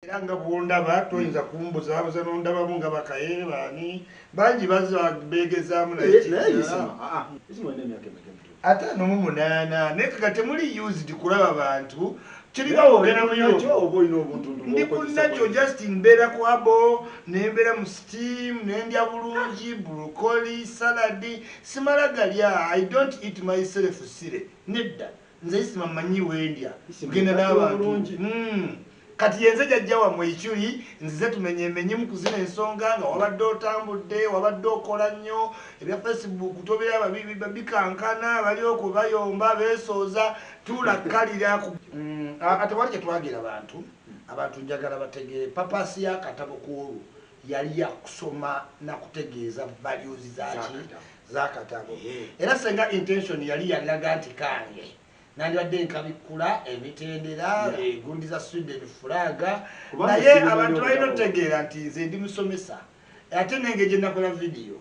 era nga bwondaba toyinza kumbuza babuza nondaba munga bakaye bani bangi baza begezaamu ate n'omumunana naye kaka temuli used kulaba bantu kiribawo ogenda ndi kunnakyo Justin mbeera ku abo nembeera mu steam nendya bulungi brokoli saladi simala galya I don't eat myself sire nedda nze isima manyi wendya genda n'abantu kati yenze jajja wamwe ikyuli nzize tumenyemenye mu kuzina ensonga nga wabadde otambudde wabadde okola nnyo ebya Facebook tobera babikankana bali okubayomba beesooza tulakkalira ate wali kyetwagira abantu njagala bategere papasi y'akatabo k'olwo yali yakusoma nakutegeeza values zakatabo era senga intention yali yalaga nti kange nandibadde nkabikula emitendera egundi za Sweden flaga naye abantu balina otegeera nti nze ndi musomesa ate nenge gye nakola video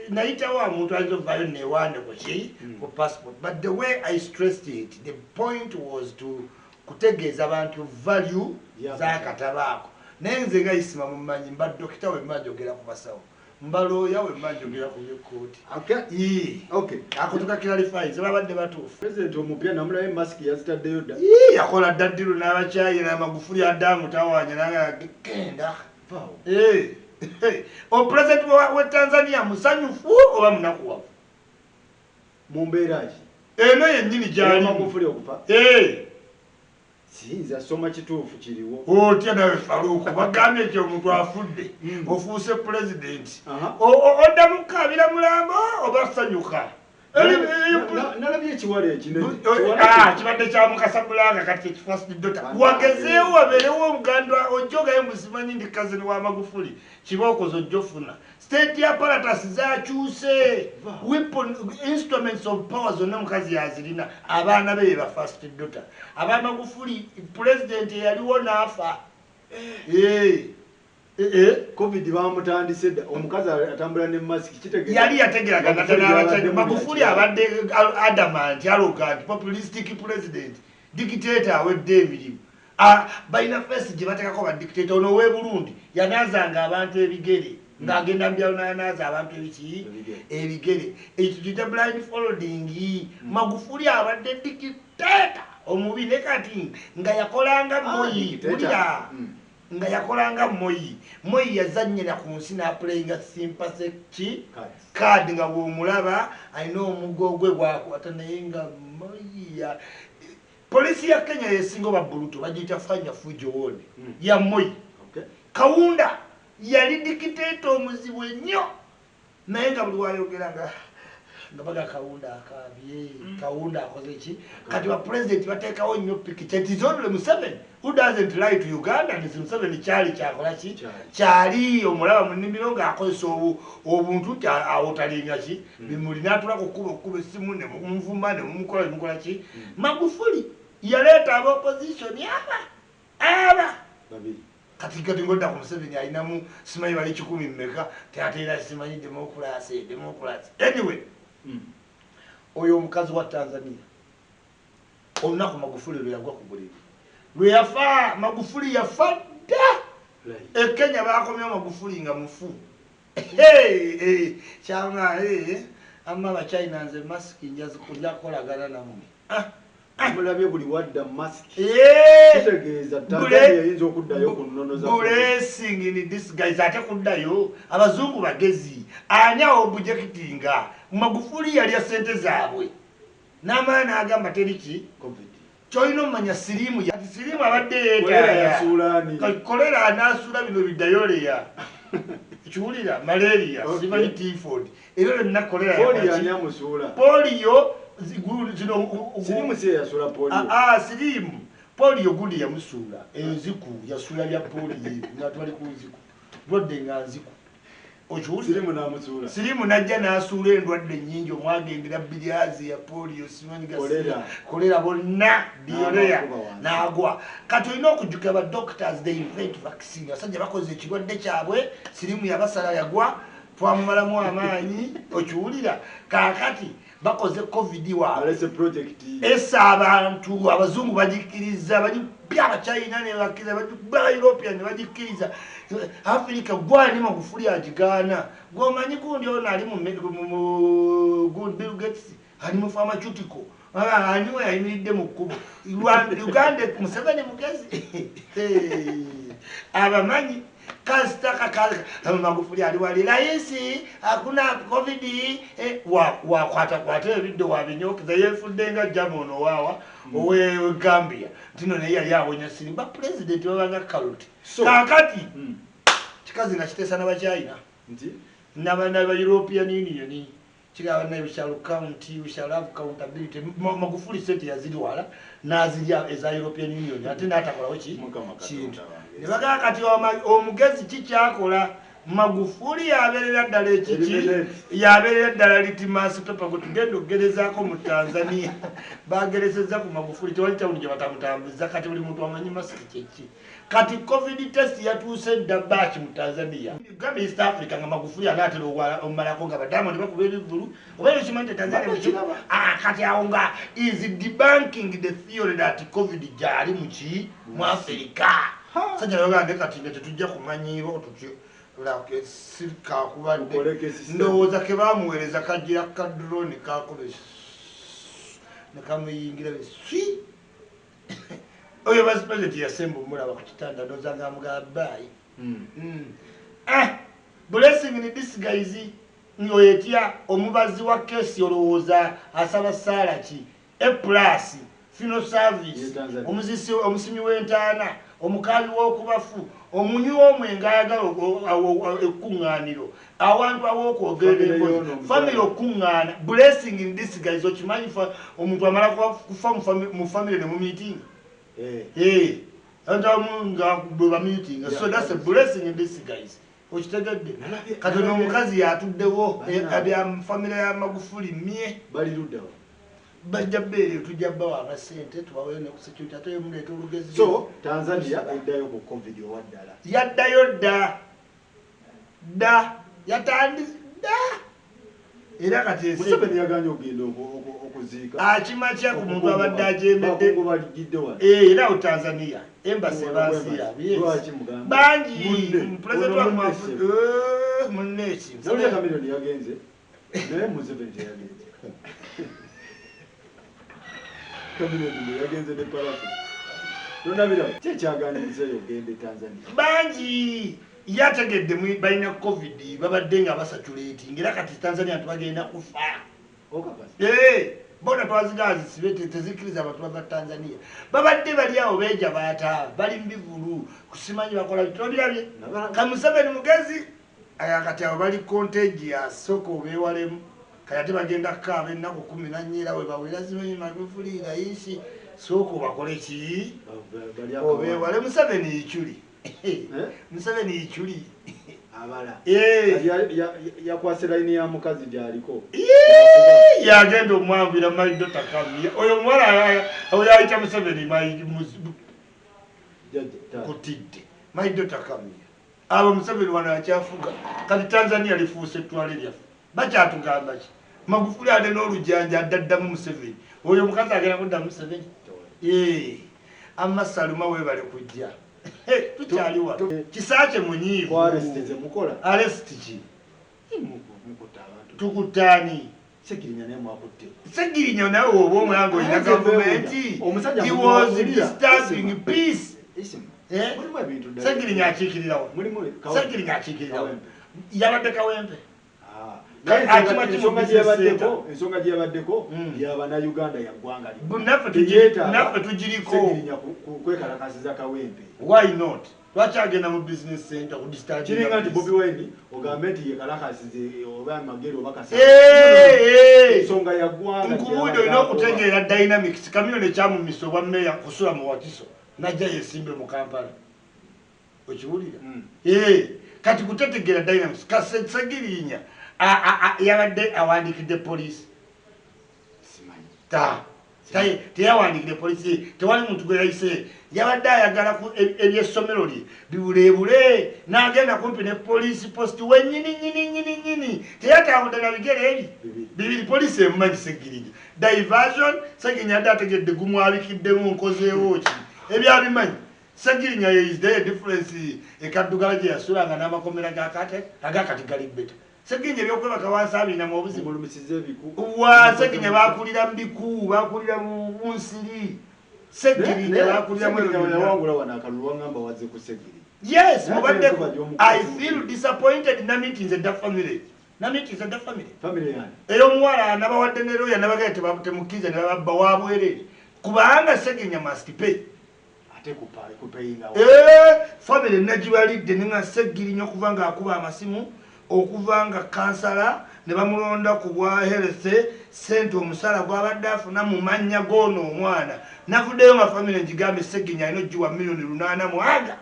nayitawo omuntu ayinza ovaayo newandiko ki ku passport but the way I stressed it the point was to kutegeeza abantu value zakatabo ako naye nze nga isima mumanyi mba dokita we mmanjogera ku basawo mbaloya we mmanjogera ku byekkooti akutuka clarify babadde batuufu president omupya namulabe mask yazitaddeyo dda yakola ddaddiru n'abakyayi n'amagufuli addamu tawanya nagenda opresident we Tanzania musanyufu oba munakuwavu mu mbeera ki eno yennyini gyali magufuli okufa siyinza soma kituufu kiriwo otya nawe Faruku bagambye ekyo omuntu afudde ofuuse pulezidenti odda mukaabira mulambo oba sanyuka nalabye ekiwala kibadde kya Mukasabulanga kati ekifirst daughter wagezeewo wabeerewo omuganda ojjogayo musimanyi ndi kazini wa Magufuli kibookozi ojjofuna state apparatus zakyuse weapon instruments of power zonna mukazi yazirina abaana be ba first daughter aba Magufuli president yaliwo n'afa covid bamutandise dda omukazi atambula ne mask kitegeeza yali yategeragana n'abakyali Magufuli abadde adamant arrogant populistic president dictator awedde emirimu balina fesi gye bateekako ba dictator ono ow'e Burundi yanaazanga abantu ebigere ng'agenda mubyalo n'anaaza abantu ebigere ekyo kiyita blind following Magufuli abadde dictator omubi ne kati nga yakolanga Moi bulira nga yakolanga Moi yazannyira ku nsi n'aplayinga sympathy card nga bw'omulaba alina omuggo gwe bwakwata naye nga Moi polisi ya Kenya yesinga ba Buluto bagiyita fanya fujo wone ya Moi Kaunda yali dictator omuzibu ennyo naye nga buli wayogeranga nga baga Kaunda akabye Kaunda akoze ki kati ba president bateekawo nnyo pikicha it is only Museveni who doesn't lie to Uganda and Museveni kyali kyakola ki kyali omulaba mu nnimiro ng'akozesa obuntu awotalinga ki bimuli n'atula kukuba essimu ne mumuvuma ne mumukola ki Magufuli yaleeta aba opposition aba babiri kati ngodda ku Museveni alinamu simanyi bali 10 mmeka teateera simanyi democracy anyway oyo omukazi wa Tanzania olunaku Magufuli lwe yagwa ku buliri lwe yafa Magufuli yafa dda Kenya bakomya Magufuli nga mufu kyanga amma abachina nze mask nja kukolagana namwe mulabye buli wadda mask kitegeeza Tanzania yinza okuddayo ku nnono za blessing in this guys ate kuddayo abazungu bagezi anya objectinga Magufuli yali ya sente zaabwe n'amaana agamba teriki covid choino manya sirimu abadde yeeta kolera anasula bino bidayole ya kiwulira malaria simanyi typhoid era na kolera polio sirimu se yasula polio sirimu polio gudi ya musula enziku yasula ya polio natwali ku nziku rodde nga nziku sirimu namusula sirimu najja n'asuula endwadde nnyingi omwagendera biliazi ya polio simanyi kolera bonna diorea n'agwa kati olina okujjuka ba doctors they invent vaccine abasajja bakoze ekirwadde kyabwe sirimu yabasala yagwa twamumalamu amaanyi okiwulira kaakati bakoze covid wa alese project esa abantu abazungu bagikiriza bajipya abachina ne bakiza bajibba European bagikiriza Africa gwani Magufuli ajigana gomanyi kundi ona ali mu good Bill Gates ali mu pharmaceutical aniwe ayimiridde mu kubo Uganda Museveni mugezi abamanyi kastaka kale Magufuli ali wali raisi hakuna covid wa kwata ebido wabinyokiza yefudenga jamono wawa owe Gambia tino ne yali awonya simba president wabanga Karuti kakati chikazi na chitesa na bachina nti nabana ba European Union chigawa na bishalo county bishalo accountability Magufuli state yazidi wala nazija eza European Union ate natakola wechi kintu nebaga kati omugezi kikyakola Magufuli yaberera ddala ekiki yaberera ddala litmus paper go tugendo gerezako mu Tanzania bagerezeza ku Magufuli tewali tawuni gye batamutambuza kati buli muntu amanyi masiki kiki kati covid test yatuuse dda batch mu Tanzania Uganda East Africa nga Magufuli anatera omalako nga Diamond bakuba ebivulu oba ekimante Tanzania kati awo nga is debunking the theory that covid gyali mu Africa sajja bagande kati tetujja kumanyiro tutyo lake sirka kubadde ndowooza ke bamuweereza kagira ka drone kakobe nekamuyingira beswi oyo basi president yasemba omulaba ku kitanda ndowooza mugabayi blessing in disguise ngoyetya omubazi wa kesi olowooza asaba Salaki A+ funeral service omuzisi omusimi w'entaana omukali w'okubafu omunyi w'omwenga ayagala ekkuŋŋaaniro awantu aw'okwogerera empozi family okuŋŋaana blessing in disguise okimanyi omuntu amala kufa mu family ne mu meeting nga bwe ba meeting so that's a blessing in disguise okitegedde kati n'omukazi yatuddewo abya family ya Magufuli mye bali luddawo bajja bbeere tujja bbawa abasente tubaweyo ne ku security ate yomuleeta olugezi so Tanzania eddayo ku covid owaddala yaddayo dda yatandida era kati Museveni yaganye ogenda okuziika akimakya ku muntu abadde ajembedde era o Tanzania embassy bansi yabye bangi president wa munneki Zambia Cameroon yagenze naye Museveni teyagenze Cameroon yagenze ne Parafu tonabira kyekyaganiriza yogende Tanzania bangi yategedde balina covid babadde nga basatulating era kati Tanzania tubagenda kufa bona twazigazi sibete tezikiriza abantu bava Tanzania babadde bali awo beja bata bali mbivulu kusimanyi bakola bitobirabye Museveni mugezi ayakati abo bali contagious soko bewalemu kayate bagenda kabe nako 14 we bawera zimenyi Magufuli raisi soko bakole ki obewale Museveni ichuli Museveni ichuli abala yakwase line ya mukazi gyaliko yagenda omwambira Maido Takamia oyo mwala oyo ayita Museveni kutidde Maido Takamia abo Museveni wana yakyafuga kati Tanzania lifuuse twale lyafu bakyatugamba ki Magufuli ade n'olujanja addaddamu Museveni oyo mukazi agenda kudda Museveni amasaluma webale kujja tukyali wa kisaache munyiivu arrest ki tukutani Segirinya nawe oba omulango ina gavumenti he was disturbing peace Segirinya akiikirirawo Segirinya akiikirirawo yabadde Kawempe ensonga gyeyabaddeko yabana-Uganda yaggwanga naffe tugiriko kwekalakasiza Kawempe why not twakyagenda mu business center kiringa nti Bobi Wine ogambe nti yekalakasize oba amagero ensonga yaggwanga nkubuude olina okutegeera dynamics kamino nekyamumiso obwa meya kusula mu Wakiso najja yesimbe mu Kampala okiwulira kati kutetegeera dynamics Segirinya yabadde awandikidde police teyawandikire polisi tewali muntu gwe yayise yabadde ayagala ku ebyessomero lye bibuleebule n'agenda kumpi ne polisi posti wenyini teyatambudde na bigere ebi bibiri polisi emumanyi Seggirinya diversion Seggirinya adde ategedde gumwabikiddemu nkozeewo ki ebyabimanyi Seggirinya is there difference ekaddugala gye yasulanga n'amakomera agakati gali beta Seggirinya ebyokwebaka wansabirina mu obuzibu Seggirinya bakulira mu biku bakulira mu nsiri Seggirinya bakulira mu yes I feel disappointed Namiti is a family ey'omuwala nabawadde ne lawyer nabagala temukkiriza ne bababba wabwerere kubanga Seggirinya must pay family nagibalidde ninga Seggirinya okuva nga akuba amasimu okuva nga kansala ne bamulonda ku bwa health sente omusala gwabadde afuna mu mannya g'ono omwana navuddeyo nga family ngigambe Seggirinya alina ogiwa $800,000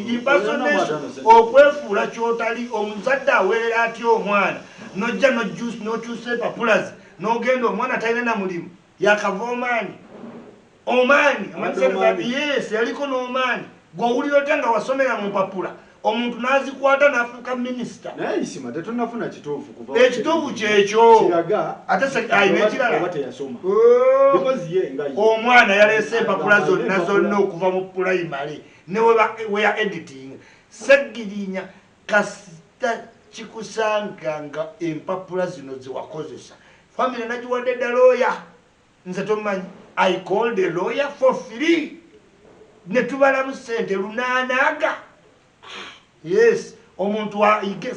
impersonation okwefuula kyotali omuzadde aweerera atya omwana nojja nokyusa empapulazi n'ogenda omwana talina na mulimu yakava omaani yes yaliko n'omaani gw'owulira otya nga wasomera mu mpapula omuntu n'azikwata n'afuuka minisita ekituufu kyekyo ate ayina ekirala omwana yaleese empapula zonna okuva mu pulayimale ne weya editing Seggirinya kasita kikusanga nga empapula zino ziwakozesa family nagiwadde dda lawyer nze tomanyi I called a lawyer for free ne tubalamu sente lunaanaga yes omuntu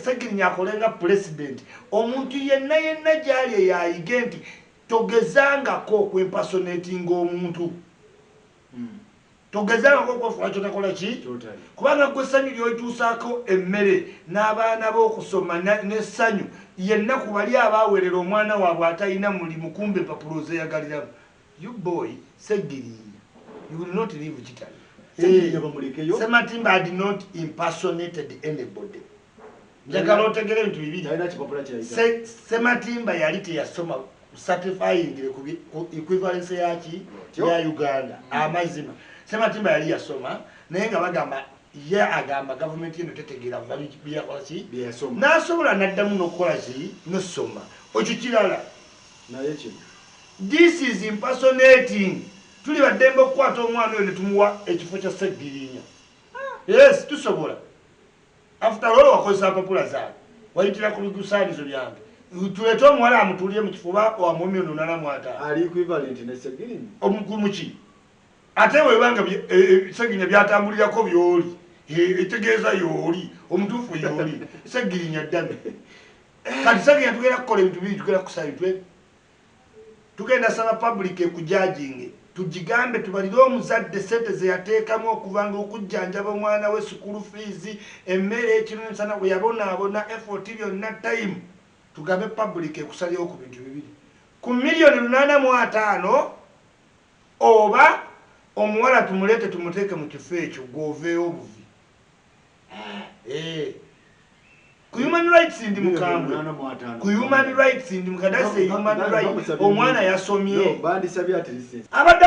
Seggirinya akolenga president omuntu yenna gyali eyayige nti togezangako okwempasonatinga omuntu togezangako okwefuula kyotakola ki kubanga gwe essanyu lyokyusaako emmere n'abaana b'okusoma n'essanyu yenna ku bali abaawerera omwana waabwe atalina mulimu kumbe empapula ozeeyagaliramu you boy Seggirinya you will not live kitali Sematimba had not impersonated anybody. Njagala otegere ebintu bibiri. Sematimba yali teyasoma certifying ku equivalence yaki ya Uganda amazima. Sematimba yali yasoma naye nga bagamba ye agamba government eno tetegeera byakola ki n'asobola n'addamu n'okukola ki n'osoma okikirala naye kino this is impersonating. Tuli baddembe okukwata omwana oyo ne tumuwa ekifo kya Seggirinya yes tusobola after all wakozesa mpapula zaabwe wayitira ku bigusaanizo byange tuleete omuwala amutulire mu kifuba wa $800,000 ali equivalent ne Seggirinya omukumu ki ate webanga Seggirinya byatambulirako byoli etegeeza yooli omutuufu yooli Seggirinya ddame kati Seggirinya tugenda kukola ebintu biri tugenda kusaba bitwe tugenda saba public ekujajinge tujigambe tubalire omuzadde sente ze yateekamu okuvanga okujjanjaba omwana we school fees emmere ekiro nsana bwe yabonaabona effort byonna time tugambe public ekusalyewo ku bintu bibiri ku $850,000 oba omuwala tumuleete tumuteeke mu kifo ekyo gwoveewo obuvi ku human rights ndi mukambwe ku human rights ndi mukadase human rights omwana yasomye abadde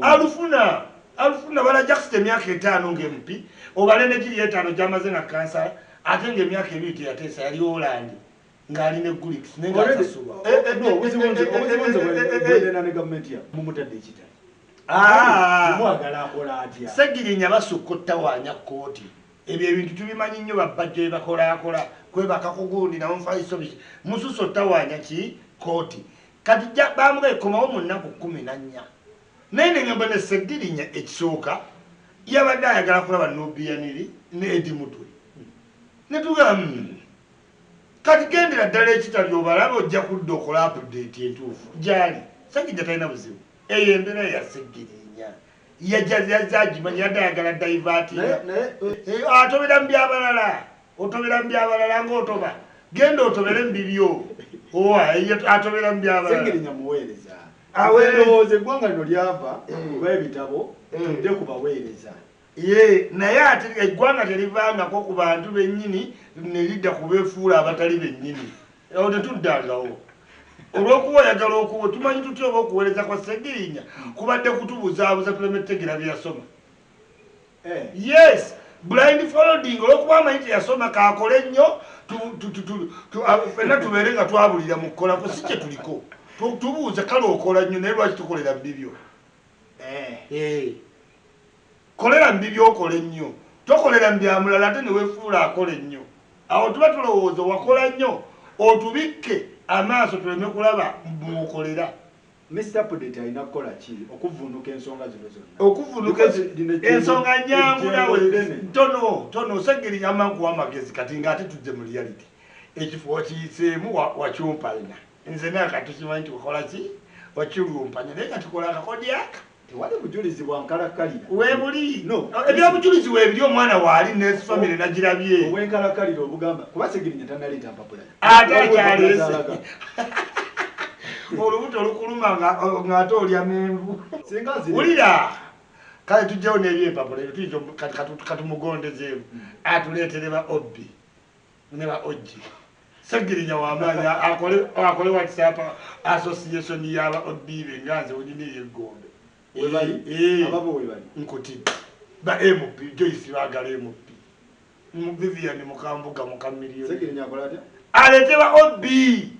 alufuna bala jackson emyaka 5 ng'empi obale ne giri 5 gyamaze nga kansala ate ng'emyaka 2 teyateesa yali Holland ng'ali ne Gulix nengasasulwa Seggirinya basukkotta waanya kooti ebyo ebintu tubimanyi nnyo babbajja bakolakola kwebaka kugundi nawo nfaiso biki mususo tawanya ki kooti kati bamugaye komawo mu nnaku 14 naye nengamba ne Seggirinya ekisooka yabadde ayagala kulaba Nubiyaniri ne Edi Mutwe ne tugamba kati gendera ddala ekitali obalaba ojja kudda okola update entuufu gyali Seggirinya talina buzibu eyo embeera ya Seggirinya yajazagimanya yadayagala divert atobera mbyabalala otobera mbyabalala ng'otoba genda otobere mbibyo atobera mbyabalala Seggirinya muweereza awendowooza eggwanga lino lyava olw'ebitabo tudde kubaweereza ye naye ate eggwanga terivangako ku bantu bennyini ne lidda kubeefuula abatali bennyini awo tetuddangawo olw'okuba oyagala okuwa tumanyi tutya oba okuweereza kwa Ssegirinya kubadde kutubuzaabuza tulemetegera bye yasoma yes blind following olw'okuba amanyi teyasoma kaakole nnyo fenna tubeere nga twabulira mu kukolako si kye tuliko tubuuze kale okola nnyo naye lwaki tukolera bibyo kolera mbi byokole nnyo tokolera mbyamulala ate neweefuula akole nnyo awo tuba tulowooza wakola nnyo otubikke amaaso tuleme kulaba mukolera Mr. Pudet alina kukola ki okuvvuunuka ensonga zino zonna okuvvuunuka ensonga nyangu nawe tono Ssegirinya amankuwa amagezi kati ng'ate tujje mu reality ekifo kiyiseemu wakyumpalina nze naye kati tukimanyi nti wakola ki wakirumpanya naye kati kola akakodi aka tewali bujulizi bwa nkalakkalira weebuli ebyobujulizi weebiri omwana waali ne famire nagirabye obwenkalakkalira obugamba kuba Ssegirinya tanaleeta mpapula ate akyaleese olubuto olukuluma ng'ate olya menvu wulira kale tujjawo n'ebyempapula ebyo tuyinza katumugondezeemu atuleetere ba obbi ne ba ogi Ssegirinya w'amaanyi akole WhatsApp association y'aba obbi be nga nze olina eyeggombe nkutidde ba MP Joyce baagala MP Vivian Mukambuga mukamiliyoni aleete ba obbi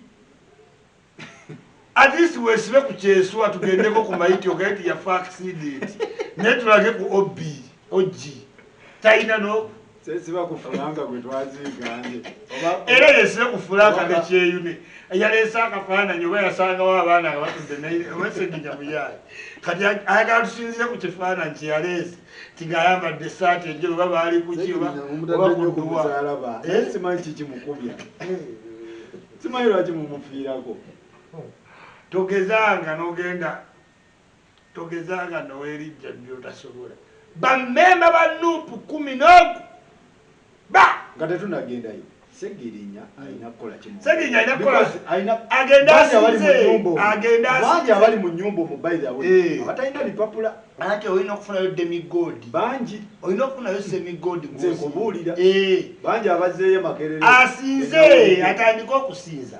at least weesibe ku kyeswa tugendeko ku mayiti ogaiti yafa accident naye tulage ku ogi talina sesiba kufulanga gwe twaziiganje era yesibe ku fulanga nekyeyune yaleese akafaananyi oba yasangawo abaana nga batudde Ssegirinya muyaayi kati ayagala tusinzire ku kifaananyi kyeyaleese tingayambadde esaati enjeru oba baali kuki oba kuduwa simanyi kikimukubya simanyi lwaki mumufiirako togezanga noweerijja byotasobola bammemba ba nuupu 10 nga tetunagendayo Ssegirinya alina kukola Ssegirinya agenda bangi abali mu nnyumba omu by the way abatalina bipapula anti olina okufunayo demigodi bangi olina okufunayo semigodi nkubuulira bangi abazeeyo makerere asinze atandika okusinza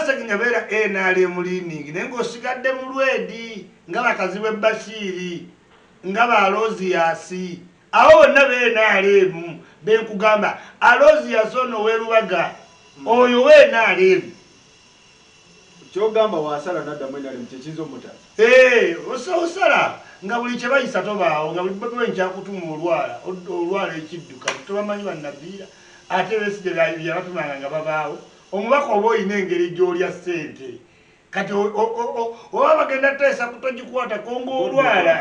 Ssegirinya beera NRM leaning naye ng'osigadde mu lwedi nga bakazi b'e Bashiri nga ba Alozias awo bonna NRM benkugamba Alozias ono w'erubaga oyo NRM kyogamba wasala naddamu NRM kyekiyinza omutaasa osala nga buli kye bayisa tobaawo nga buli babe nkyakutuma olwala ekidduka tobamanyi bannaviira ate Besigye yabatumanga nga babaawo omubaka oba olina engeri gy'olya ssente kati oba bagenda teesa kutogikwatako ng'olwala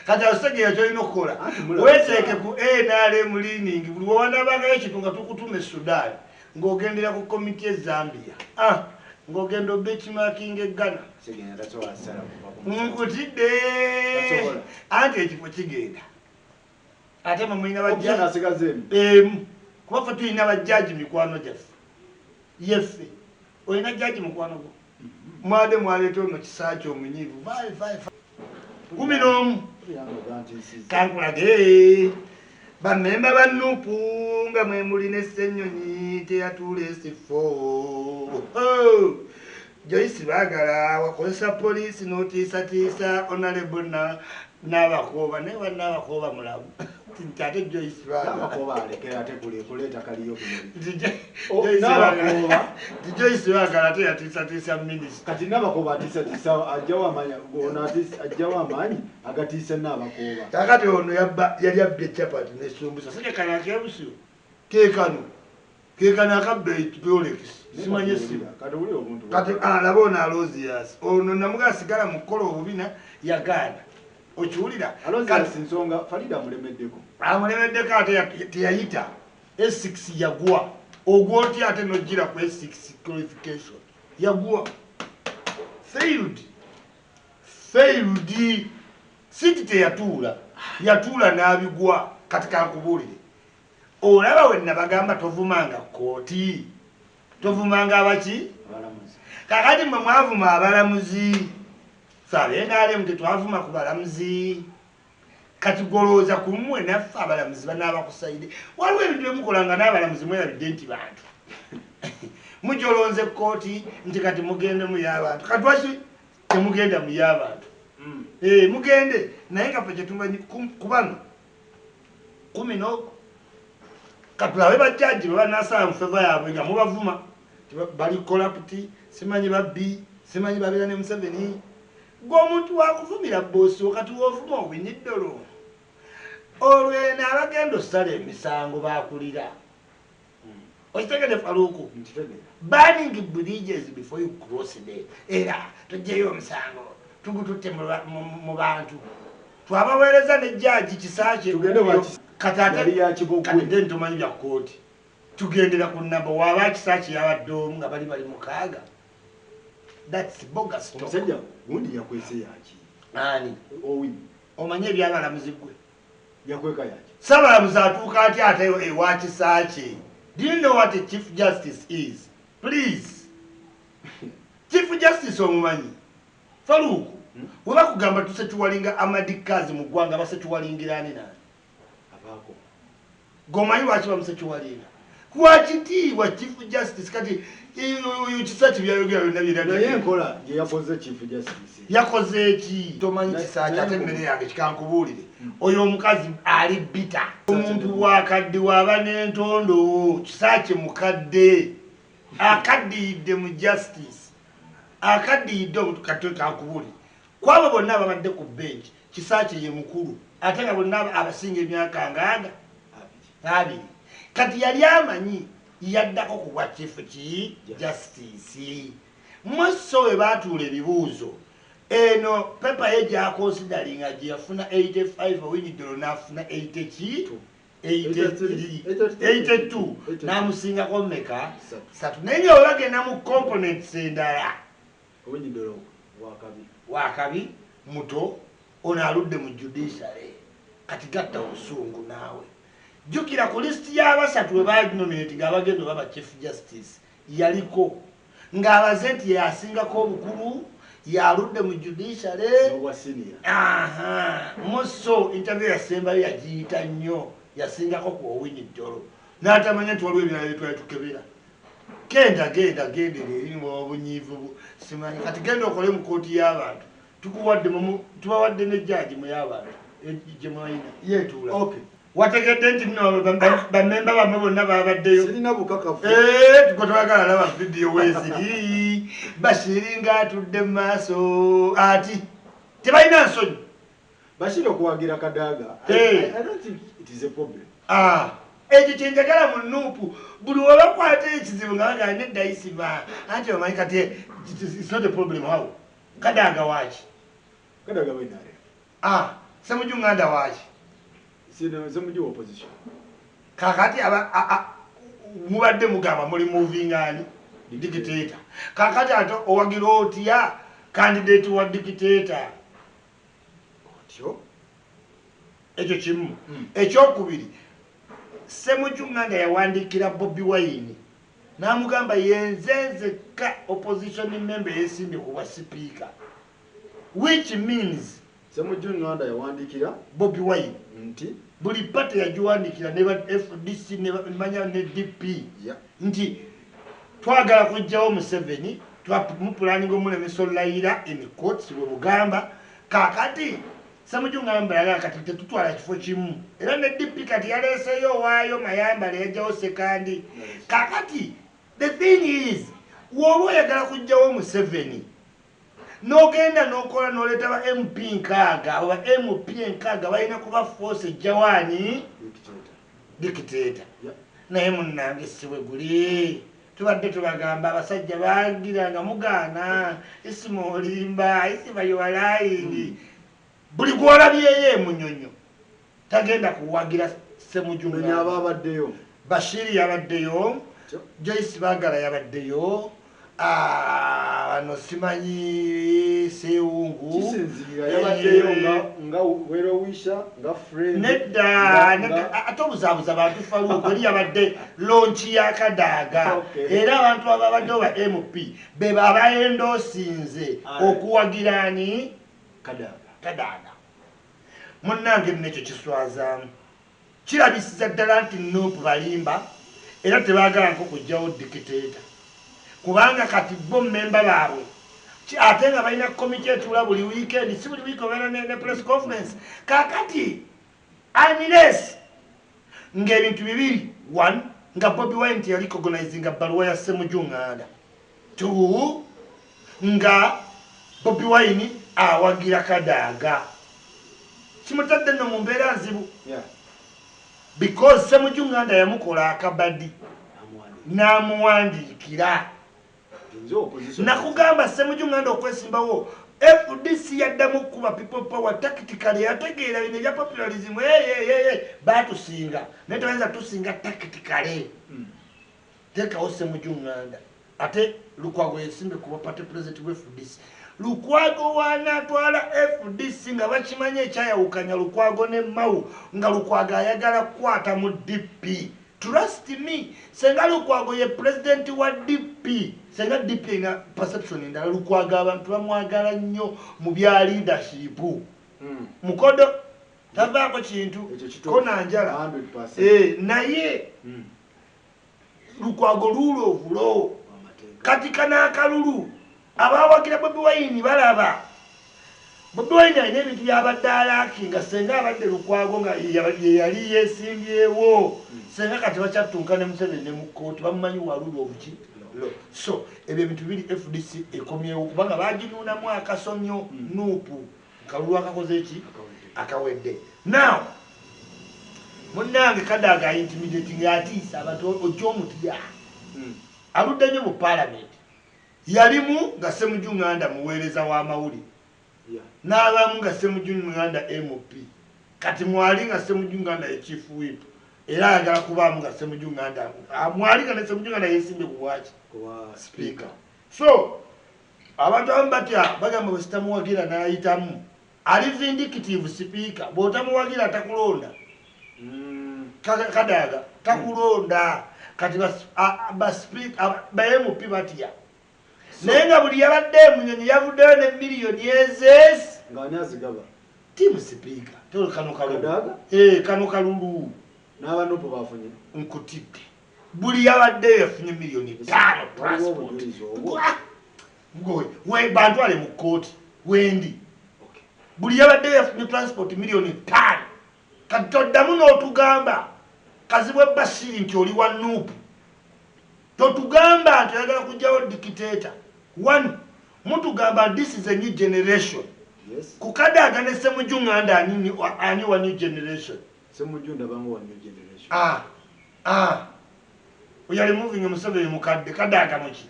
kati Ssegirinya kyolina okukola weeteeke ku NRM leaning buli wewanabangayo ekintu nga tukutuma e Sudan ng'ogendera ku komiti e Zambia ng'ogenda obekimakinga eggana nkutidde anti ekifo kigenda ate mwina bajjaji kuba ffe tulina bajjaji mikwano gyaffe yeffe olina jjaji mukwano gwo mwade mwaleeta ono kisaaki omunyiivu 11 kankulage bammemba ba nuupu nga mwe mulina Ssenyonyi teyatuula esifo Joyce baagala wakozesa poliisi n'otiisatiisa honorable n'abakooba naye bannabakooba mulabu ate Joyce baagala ate yatiisatiisa minisita kati n'abakooba atiisatiisa ajjawo amaanyi agatiisa n'abakooba kakati ono yali abba ecapati nesumbusa sekekano akebusiro kekano akabba Rolex simanyi esimu kati alaba ono Alozias ono namuga asigala mu kukola obubina yagaana okiwulira nsonga Farida amulemeddeko ate teyayita S6 yagwa ogwo otya ate nojjira ku S6 qualification yagwa failed siti teyatuula n'abigwa kati kankubuulire olaba wenna bagamba tovumanga kooti tovumanga abaki kakati mwe mwavuma abalamuzi Sabe NRM tetwavuma ku balamuzi kati golooza ku mmwe naffe abalamuzi banaaba kusaide waliwo ebintu byemukolanga n'abalamuzi mwerabidde nti bantu mujolonze kooti nti kati mugende mu y'abantu kati lwaki temugenda mu y'abantu mugende naye nga fe kyetumanyi kubano 10 katulabe bajjaji bwe banasala mu feva yaabwe nga mubavuma bali kolapti simanyi babbi simanyi babeera ne Museveni gw'omuntu wakuvumira boosi wakati wovuma obinyiddolo olwena abagenda osala emisango bakulira okitegede Faruku banning bridges before you cross the era tojjeyo omusango tugututte mu bantu twabaweereza ne jjaji Kisakye katende ntomanyi bya kooti tugendera ku namba waba Kisakye yabadde omu nga bali mukaaga. That's bogus. Omusajja gundi yakwese yaki ani owi omanye ebyabalamuzi gwe yakweka yaki sabalamuzi atuuka ati ate ewa Kisakye. Do you know what a Chief Justice is? Please. Chief Justice omumanyi Faruku weba kugamba tusetuwalinga amadikazi mu ggwanga basetuwalingirani nani abako gomanyi lwaki bamusetuwalinga kwakitiibwa Chief Justice kati Kisakye byayogera byonna naye enkola gye yakoze Chief Justice yakoze eki tomanyi Kisakye ate emmere yange kikankubuulire oyo omukazi ali bita omuntu wakadde waba n'entondo Kisakye mukadde akaddiyidde mu justice akaddiyidde omuntu kankubuulire kwabo bonna ababadde ku bench Kisakye ye mukulu ate nga bonna abasinga emyaka ngaaga abiri kati yali amanyi yaddako ku bwa Chief Justice mweso we baatuula ebibuuzo eno pepa ye gyakonsidalinga gye yafuna 85 owinyiddolo n'afuna 82 n'amusingako mmeka 3 naye nga webagenda mu components endala owinyiddolo wakabi muto ono aludde mu judiciary kati gatta obusungu naawe jukira ku listi y'abasatu we banominate ng'abagenda baba Chief Justice yaliko ng'abaze nti yasingako obukulu yaludde mu judiciary muso interview yasembayo yagiyita nnyo yasingako ku owinyiddolo n'atamanya nti waliwo ebirala byetwali tukebera genda erimu obunyiivu simanyi kati genda okole mu kooti y'abantu tubawadde ne jjaji mu y'abantu gye mwalina yeetuula wategedde nti nno bamemba bamwe bonna babaddeyo sirina bukakafu tukotwagala laba vidiyo weeziri Bashiri ng'atudde mu maaso ati tebalina nsonyi Bashiri okuwagira Kadaga I don't think it is a problem ekyo kyenjagala mu nuupu buli webakwata ekizibu nga bagala nedda isima anti omanyi kati it's not a problem how Kadaga waki Kadaga wenare Ssemujjunganda waki Ssemujju opposition kakati mubadde mugamba muli moving ani dictator kakati ate owagira otya candidate wa dictator otyo ekyo kimu ekyokubiri Ssemujjunganda yawandiikira Bobi Wine n'amugamba yenzenzeka opposition member yesimbye ku bwa speaker which means Ssemujjunganda yawandiikira Bobi Wine nti buli pate yagiwandiikira ne ba FDC ne bamanya ne DP nti twagala kujjawo Museveni twamupulaninga omulemesa Raila in court bwe bugamba kakati Ssemujjunganda yagala kati tetutwala kifo kimu era ne DP kati yaleeseyo waayo Mayambala yajjawo sekandi kakati the thing is woba oyagala kujjawo Museveni n'ogenda n'okola n'oleeta ba MP nkaaga oba MP nkaaga balina kuba force jawani dictator naye munnange siwe guli tubadde tubagamba abasajja baagiranga mugaana isimu olimba isiba yowalayingi buli gwolabyeyo emunyonyo tagenda kuwagira Ssemujjunganda ababaddeyo Bashiri yabaddeyo Joyce Bagala yabaddeyo ano simanyi Sewungu kisinzira yabaddeyo nga werowisha nga friend nedda ate obuzaabuza bantu Faruku eri yabadde lonchi ya Kadaga era abantu ababaddeyo ba MP be babaendosinze okuwagirani Kadaga munnange nekyo kiswazaamu kirabisiza ddala nti Nuupu balimba era tebaagala nko kujjawo dikiteeta kubanga kati bo memba baabwe ate nga balina komiti etuula buli weekend si buli wiiki obeera ne press conference kakati unless ng'ebintu bibiri one nga Bobi Wine teyali recognizing bbaluwa ya Ssemujju Nganda two nga Bobi Wine awagira Kadaga kimutadde nno mu mbeera nzibu because Ssemujju Nganda yamukola akabadi n'amuwandiikira nakugamba Ssemujju Nganda okwesimbawo FDC yaddamu kuba people power tactically yategeera bino ebya popularism batusinga naye tebayinza tusinga tactically tekawo Ssemujju Nganda ate Lukwago yesimbe kuba party president wa FDC Lukwago wanatwala FDC nga bakimanye ekyayawukanya Lukwago ne Mau nga Lukwago ayagala kukwata mu DP trust me senga Lukwago ye president wa DP senga DP ina perception ndala Lukwago abantu bamwagala nnyo mu bya leadership mukodo tavaako kintu kona njala naye Lukwago lulo ovulo kati kana akalulu abawagira Bobi Wine balaba Bobi Wine alina ebintu byabadde alaakinga senga abadde Lukwago nga yali yeesimbyewo senga kati bakyattunka ne Museveni ne mu kkooti bamumanyi walulo obuki so ebyo ebintu biri FDC ekomyewo kubanga baginuunamu akasomyo Nuupu kalulu akakoze eki akawedde now munnange Kadaga intimidating atiisa abantu okyomutya aludde nnyo mu parliament yalimu nga Ssemujju Nganda muweereza w'amawulire n'abamu nga Ssemujju Nganda MP kati mwali nga Ssemujju Nganda ye chief whip era ayagala kubaamu nga Ssemujju Nganda mwali nga ne Ssemujju Nganda yeesimbye ku bwaki speaker so abantu abamu batya bagamba bwe sitamuwagira n'ayitamu ali vindictive speaker bw'otamuwagira takulonda Kadaga takulonda kati ba MP batya naye nga buli yabadde Munyonyi yavuddeyo ne miliyoni ezesi ng'ani azigaba tiimu sipiika kano kalulu n'abanuupu bafunye nkutidde buli yabaddeyo yafunye miliyoni 5 bantwale mu kkooti wendi buli yabaddeyo yafunye transport miliyoni 5 kati toddamu n'otugamba Kazibwe Bashiri nti oli wa Nuupu totugamba nti oyagala kujjawo dictator one mutugamba this is a new generation ku Kadaga ne Ssemujju Nganda ani wa new generation Ssemujju ndabangu wa new generation uyali moving Museveni mukadde Kadaga muki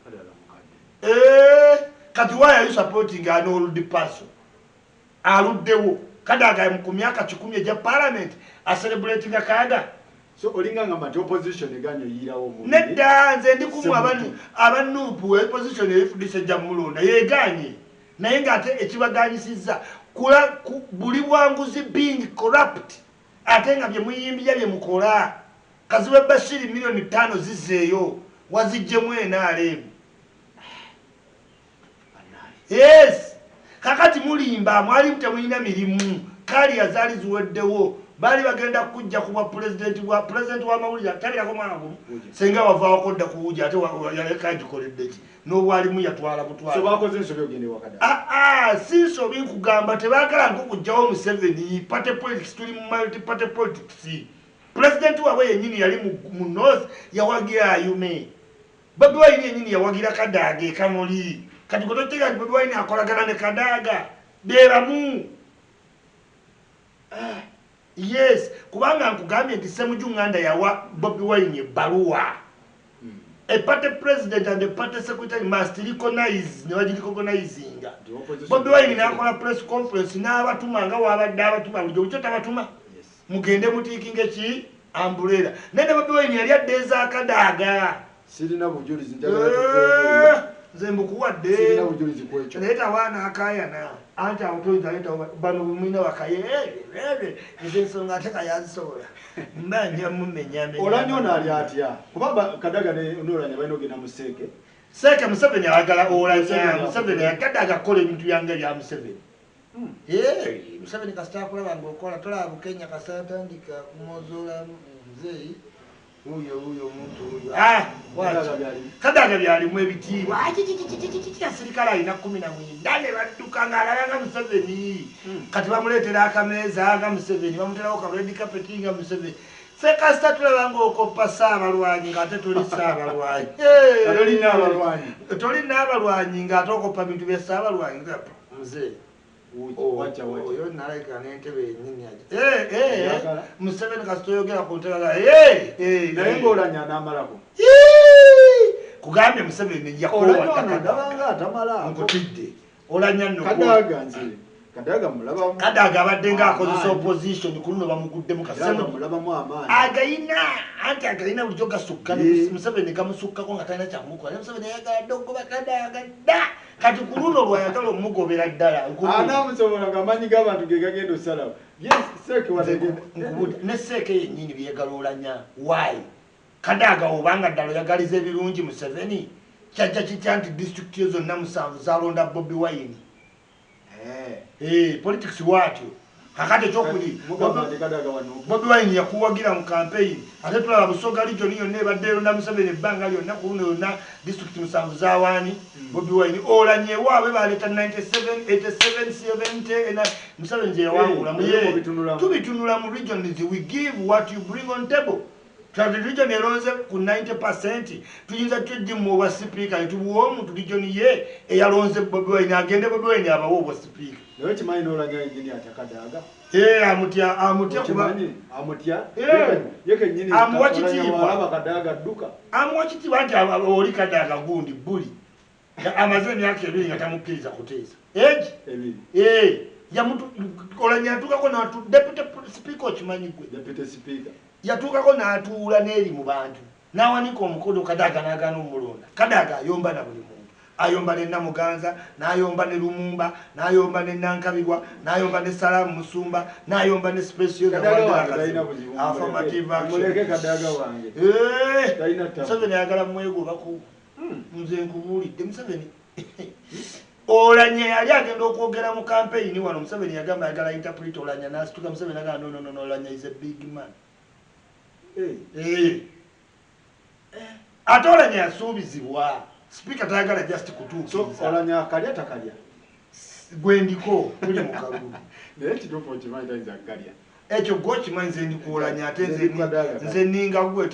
Kadaga mukadde kati why are you supporting an old person aluddewo Kadaga mu myaka 10 ejja parliament a celebrating Kadaga so olinga ngamba nti opposition eganye yirawo mu nedda nze ndi kumu abanuupu opposition efudise jja mulonda yeganye naye ng'ate ekibaganyisizza buli bwanguzi being corrupt ate nga bye muyimbya bye mukola Kazibwe Bashiri miliyoni 5 zizzeeyo wazijjemu NRM yes kakati mulimba mwali temulina mirimu kali yazaali ziweddewo bali bagenda kujja kuba president wa mawulire tabirako mwana gumu senga wavaawo kodda kuwuja ate yaleka agikoledde ki n'obwalimu yatwala butwala so bakoze ensobi ogende wakada si nsobi nkugamba tebaagala nk'okujjawo Museveni party politics tuli mu multi party politics president waabwe yennyini yali mu north yawagira Ayume Bobi Wine yennyini yawagira Kadaga Kamuli kati gototeeka nti Bobi Wine akolagana ne Kadaga beeramu yes kubanga nkugambye nti Ssemujju Nganda yawa Bobi Wine ebbaluwa a party president and a party secretary must recognize ne bagiricognizinga Bobi Wine n'akola press conference n'abatuma nga wabadde abatuma bulijjo kyo tabatuma mugende mutiikinga ki umbrella naye Bobi Wine yali addeeza Kadaga sirina bujulizi njagala nze mbukuwadde sirina bujulizi kwekyo naye tawaana akayana anti amutoyiza ayita bano bumwina bakaye ezo ensonga ate kayazisobola mba nja mumenyamenya olanyona ali atya kubanga Kadaga ne Onoranya balina ogenda mu Seeke Museveni ayagala olanya Museveni Kadaga akola ebintu byange bya Museveni Museveni kasita akulaba ng'okola tolaba Bukenya kasita atandika kumozoola muzeeyi uyo omuntu uyo Kadaga byalimu ebitiibwa asirikale alina 19 ne badduka ng'alaba nga Museveni kati bamuleetera akameeza nga Museveni bamuterawo ka red carpet nga Museveni ffe kasita tulaba ng'okoppa Ssaabalwanyi ng'ate toli Ssaabalwanyi tolina abalwanyi ng'ate okoppa bintu bya Ssaabalwanyi muzeeyi oyo naleka n'entebe yennyini Museveni kasita oyogera ku ntebe naye ng'olanya n'amalako kugambye Museveni yakowankutidde olanya Kadaga abadde ng'akozesa opposition ku luno bamuguddemu agayina bulijjo gasukka Museveni gamusukkako nga talina kyamumukola Museveni ayagala dde okugoba Kadaga dda kati ku luno lwayagala omugobera ddala anaamusobola ng'amaanyi g'abantu ge gagenda osalawo ne seeke yennyini byegala olanya why Kadaga obanga ddala oyagaliza ebirungi Museveni kyajja kitya nti disitulikiti yo zonna 7 zalonda Bobi Wine politics watyo kakati ekyokuli Bobi Wine yakuwagira mu campaign ate tulaba Busoga region yonna ebadde eronda Museveni ebbanga lyonna ku luno yonna disitulikiti 7 zawaani Bobi Wine olanye ewaabwe baleeta 97 87 70 Museveni gye yawangula muye tubitunula mu regions we give what you bring on table region eronze ku 90% tuyinza tweddimu obwa sipiika ne tubuwa omuntu region ye eyalonze Bobi Wine agende Bobi Wine abawo obwa sipiika naye kimanyi n'olanya engini atakadaga amutya amuwa kitiibwa nti oli Kadaga gundi buli amaze emyaka 2 nga tamukkiriza kuteesa olanya yatuukako deputy speaker okimanyi gwe yatuukako n'atuula n'eri mu bantu n'awanika omukono Kadaga n'agaana omulonda Kadaga ayomba na buli muntu ayomba ne Namuganza n'ayomba ne Lumumba n'ayomba ne Nankabirwa n'ayomba ne Salamu Musumba n'ayomba ne Special affirmative action Museveni ayagala mwegobako nze nkubuulidde Museveni olanya yali agenda okwogera mu campaign wano Museveni yagamba ayagala interpret olanya n'asituka Museveni agamba no olanya is a big man ate olanya yasuubizibwa sipiika tayagala just kutuukiza olanya akalya takalya gwendiko kuli mu kalulu naye kituufu okimanyi tayinza kukalya ekyo gwokimanyi nze ndikuolanya ate nze ninga gwe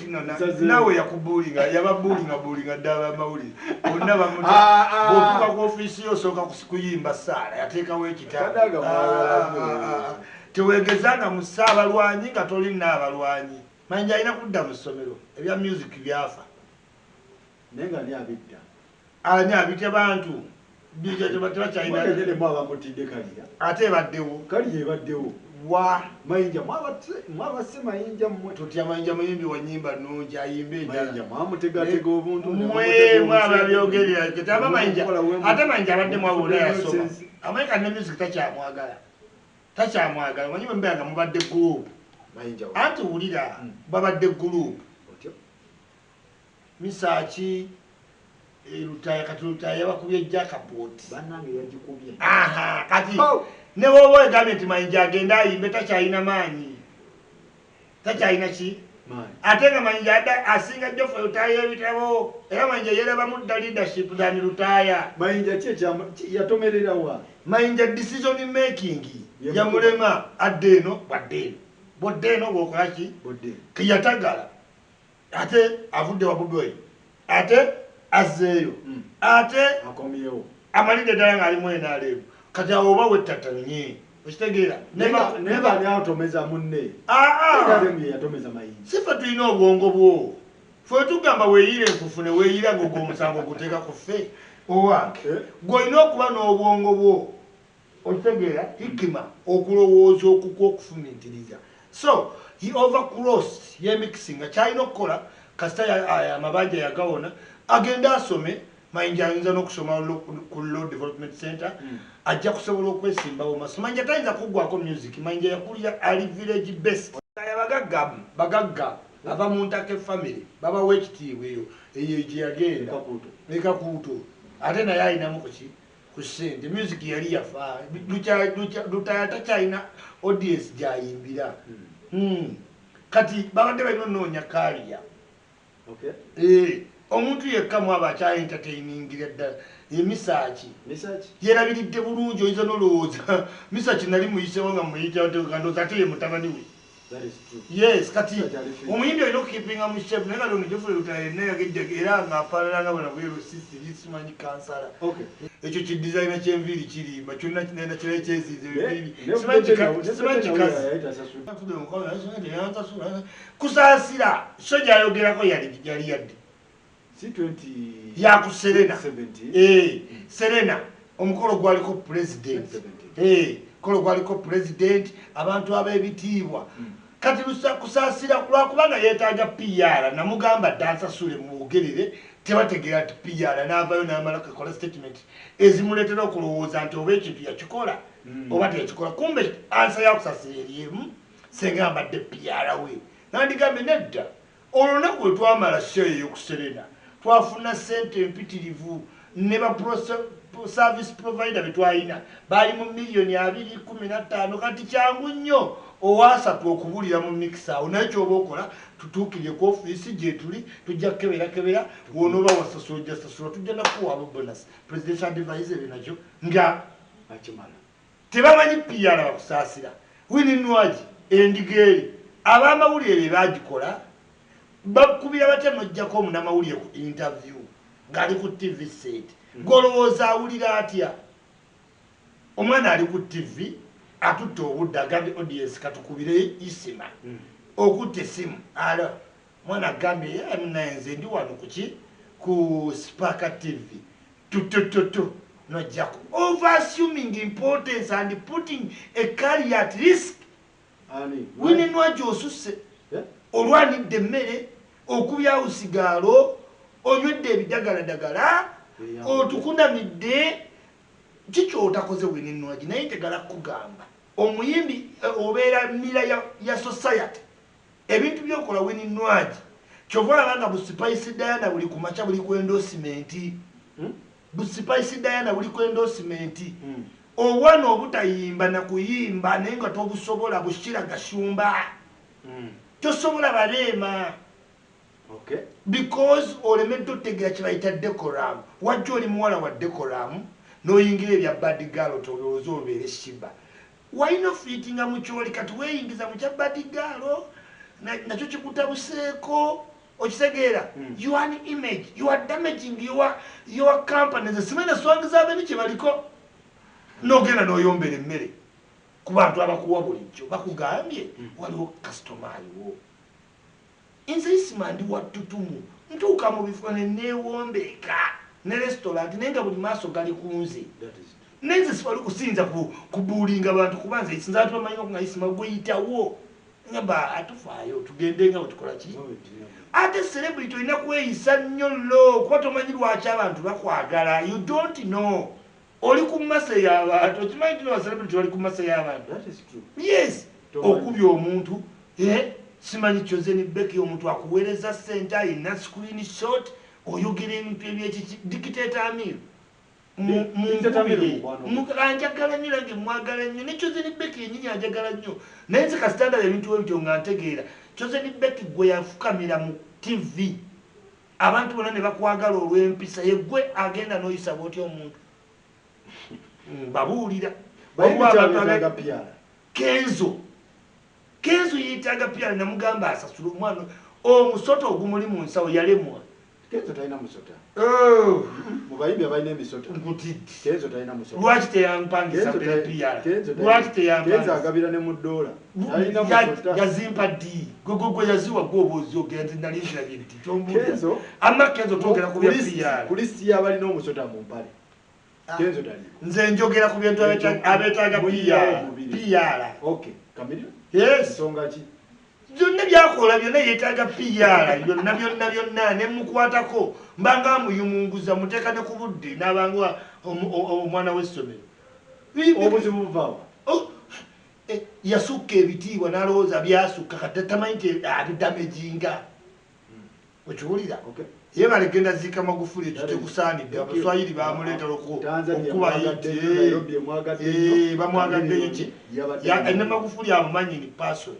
nawe yakubuulinga yababuulinga ddala amawulire bonna bwotuka ku ofiisi yo osooka kuyimba saala yateekawo ekitabo teweegezanga mu Ssaabalwanyi nga toli Nnaabalwanyi manja alina kudda mu ssomero ebya music byafa naye nga ni abidda ani abitya bantu ate ebaddewo kali ebaddewo wa mayinja mwabase mayinja mmwe tutya mayinja muyimbi wa nyimba nnungi ayimbe mayinja mwamutegatega obuntu mwababyogerera kitaba mayinja ate mayinja abadde mwabula yasoma amaika ne music takyamwagala manyi bwe mbeera nga mubadde group anti wulira babadde group Misaki Lutaya kati Lutaya yabakubye Jakapooti bannange yagikubye kati ne wowe egambye nti mayinja agenda ayimbe takyalina maanyi takyalina ki ate nga mayinja asinga Joffa Lutaya ebitabo era mayinja yeerabamu dda leadership than Lutaya mayinja yatomererawa mayinja decision making yamulema adde eno bwadde eno bwokola ki keyatagala ate avudde wa Bobi Wine ate azzeeyo ate akomyewo amalidde ddala ng'alimu NRM kati awo oba wettatanye okitegeera neba ni atomeza munne yatomeza mayinja sife tulina obwongo bwo fe tugamba weeyire enfufu ne weeyira ng'ogwo omusango guteeka ku ffe owange gw'olina okuba n'obwongo bwo okitegeera hikima okulowooza okufumintiriza so he overcrossed yemikisinga kyalina okukola kasita amabanja yagawona agenda asome mayinja ayinza n'okusoma ku Law Development Center ajja kusobola okwesimbawo maso mayinja tayinza kuggwako music mayinja yakulira ali village best bagagga ava mu Ntake family babawa ekitiibwa eyo gye yagenda ekakuuto ate naye ayinamu kuki kusente music yali yafa lutayata china audience jayimbira kati babadde balina onoonya kaliya omuntu yekka mwaba akya entertainingira ddala emisaaki yerabiridde bulungi oyinza nolowooza misaaki nali muyisewo nga muyitaandooza ate ye mutabani we yes kati omuyimbi olina okukipinga mu shape naye kalonda jofule lutayinayagejja era ngaafaanananga bona bwerosisi simanyi kansala ekyo kidizayina kyenviiri kirimba kyonna kinenda kirayo kyeziiza enviiri simanyi kikazi kusaasira so gyayogerako yali yadde yaku Serena omukolo gwaliko president omukolo gwaliko president abantu ab'ebitiibwa kati kusaasira lwakubanga yeetaaga PR namugamba dansasule muwogerere tebategeera ti PR n'avaayo n'amala kakola statement ezimuleetera okulowooza nti oba ekintu yakikola oba teyakikola kumbe ansa yakusasira eryemu senga mbadde PR we nandigambye nedda olunaku lwe twamala show ey'okuserena twafuna sente empitirivu ne ba service provider betwalina bali mu milioni 215 kati kyangu nnyo owasatu okubulira mu mixer awo naye kyoba okola tutuukirye ku ofiisi gye tuli tujja kukebera wonoba wasasula ojja sasula tujja nakuwaaba bonus presidential advisor nakyo nga akimala tebamanyi PR bakusaasira wininwaji endigeeri ab'amawulire bagikola bakubira batya nojjako omunamawulire ku interview ng'ali ku TV set golowooza awulira atya omwana ali ku TV atutte obudde agambye audience katukubire isima okutte essimu alo mwana agambye naye nze ndi wano kuki ku Sparka TV tutututu nojjako over-assuming importance and putting a career at risk wininwaji osusse olwanidde emmere okubyawo sigaalo onywedde ebidagaladagala otukunamidde kikyotakoze wininwaji naye tegala kugamba omuyimbi obeera mira ya society ebintu byokola wininwaji kyova olabanga busipaisi Diana buli kumaca buli ku endorsement busipaisi Diana buli ku endorsement obwana obutayimba nakuyimba naye nga tobusobola bushira gashumba tosobola baleema because olemedde otegera kyebayita decoram wajja oli muwala wa decoram noyingira ebya badigalo tolowooza obeere shiba walina ofiitinga mu kyoli kati weeyingiza mu kya badigalo nakyo kikutabuseeko okitegeera you are an image you are damaging your company nze simene swangiza abeni kye baliko nogenda noyombera emmere ku bantu abakuwa bulijjo bakugambye waliwo kasitomaaliwo nze isima ndi wattutumu ntuuka mu bifo neneewombeeka ne restaurant naye nga buli maaso gali ku nze naye nze sibali kusinza kubuulinga abantu kuba nze isinza abantu bamanyiko nga isima gweyitawo ngamba atufaayo tugende nga wetukola ki ate celebrity olina kweyisa nnyo lo kuba tomanyi lwaki abantu bakwagala you don't know oli ku masa y'abantu okimanyi tino bacelebrity bali ku masa y'abantu yes okubya omuntu simanyi Chosen Becky omuntu akuweereza ssente ayina screen shot oyogera ebintu ebyekiki dictator Amir anjagala nnyo nange mwagala nnyo ne Chosen Becky yennyini anjagala nnyo naye nze kasitanda ebintu webityo nga ntegeera Chosen Becky gwe yafukamira mu TV abantu bonna ne bakwagala olw'empisa yeggwe agenda n'oyisaba otya omuntu babuulira Kenzo yeetaaga pia namugamba asasula omwana omusota ogumuli mu nsawo yalemwa Kenzo talina musota mu bayimbi abalina emisota Kenzo talina musota lwaki teyampangisa pia lwaki teyampangisa Kenzo agabira ne mu ddoola talina musota yazimpa ddi gwe yaziwa gw'oboozi ogenda nalishira binti Kenzo amma Kenzo twogera ku bya pia kulisi y'abalina omusota mu mpale Kenzo talina nze njogera ku bintu abeetaaga pia okay Kamilio yes songa ki byonna byakola byonna yeetaaga PR byonna ne mukwatako mbanga muyumunguza muteeka ne ku budde n'abanga omwana w'essomero obuzibu buvaawo yasukka ebitiibwa n'alowooza byasukka kati tamanyi nti abidamejinga okiwulira ye balegenda zika Magufuli ekitekusaanidde abaswayiri bamuleetera okuba bamwagaddeyo ki ne Magufuli amumanyi in person.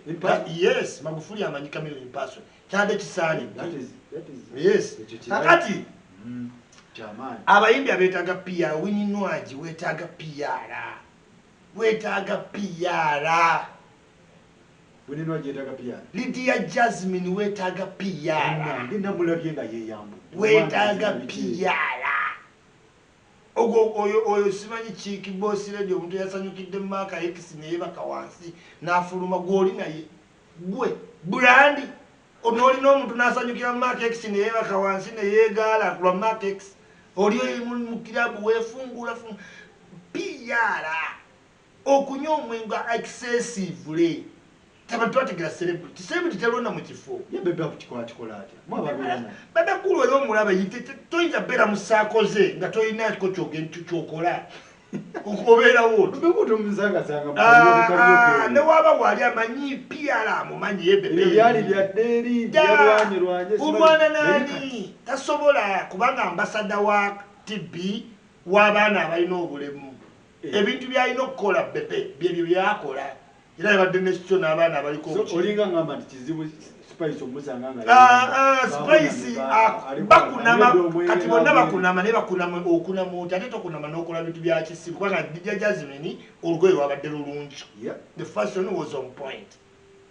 Yes, Magufuli amanyi Chameleon in person. Kyadde kisaanidde. Yes. Kakati abayimbi abeetaaga PR, Winnie Nwagi weetaaga PR. Weetaaga PR. Winnie Nwagi weetaaga PR. Lydia Jasmine weetaaga PR. Ndinamulabye nga yeeyambu. Weetaaga PR. Oyo simanyi Chiki Boss Radio omuntu yasanyukidde Maka X ne yebaka wansi n'afuluma gw'oli naye. Gwe Brandi onolina omuntu n'asanyukira Maka X ne yebaka wansi ne yeegaala kulwa Maka X. Oli mu kilabu weefungula PR. Okunywa omwenge excessively. Tabantu bategera celebrity. Celebrity telona mu kifo. Ye bebe akukikola atya. Mwababirana. Bebe kulu era omulaba yite toyinza bera mu saakoze nga toyina ko kyokola. Okubeera wotu. Bebe kuto muzanga ne waba wali amanyi PR amumanyi ye bebe. Byali bya deri byalwanye. Umwana nani tasobola kubanga ambassador wa TB w'abaana abalina obulemu. Ebintu byalina okukola bebe byebyo byakola. Era yabadde n'ekityo n'abaana abaliko olinga ngamba nti kizibu Spice omusanga nga Spice bakunama kati bonna bakunama ne bakunama okunama oti ate tokunama n'okola bintu bya kisibu kubanga Lydia Jasmine olugoye lwabadde lulungi. The fashion was on point.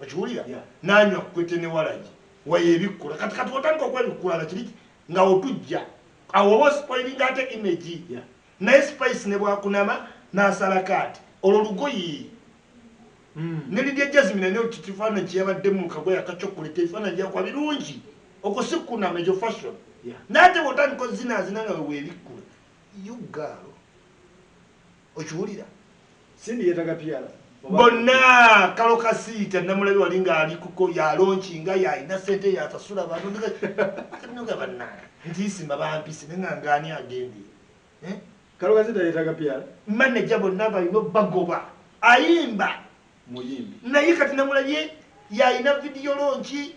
Okiwulira n'anywa kwete ne walagi wayebikkula kati otandika okwebikkula kiri nga otujja awo oba spoilinga ate image naye Spice ne bwakunama n'asala kaati olwo lugoye ne Lydia Jasmine ne kifaananyi kyeyabadde mu kagoye akacokolete ekifaananyi gyakwa birungi okusikunama ekyo fashion n'ate bw'otandika ozinaazina nga weebikkula yugaalo okiwulira Cindy yeetaga PR bonna Kalo Kasiita namulabe wali ng'ali kuko yalonkinga yalina ssente yasasula bantu nga bannaa ntiisima bampisi ne nga ngaani agendeye Kalo Kasiita yeetaga PR manager bonna balina bagoba ayimba muyimbi naye kati namulabye yalina video lonki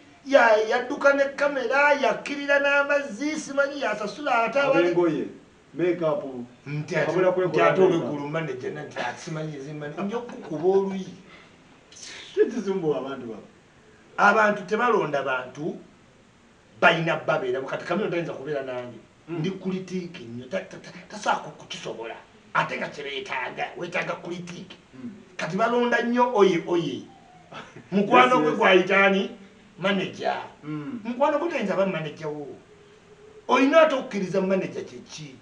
yadduka ne kamera yakkirira n'amazzi simanyi yasasula ate abengoye makeup nti ate olwegulu manager nti simanyi zimani nja okukuba oluyi tekizumbu abantu tebalonda bantu balina babeeramu kati Chameleon tayinza kubeera nange ndi kulitiiki nnyo tasaako kukisobola ate nga kyebeetaaga weetaaga kulitiiki kati balonda nnyo oye mukwano gwe gwayitaani manager mukwano gwe tayinza ba manager wo olina ate okukkiriza manager kyeki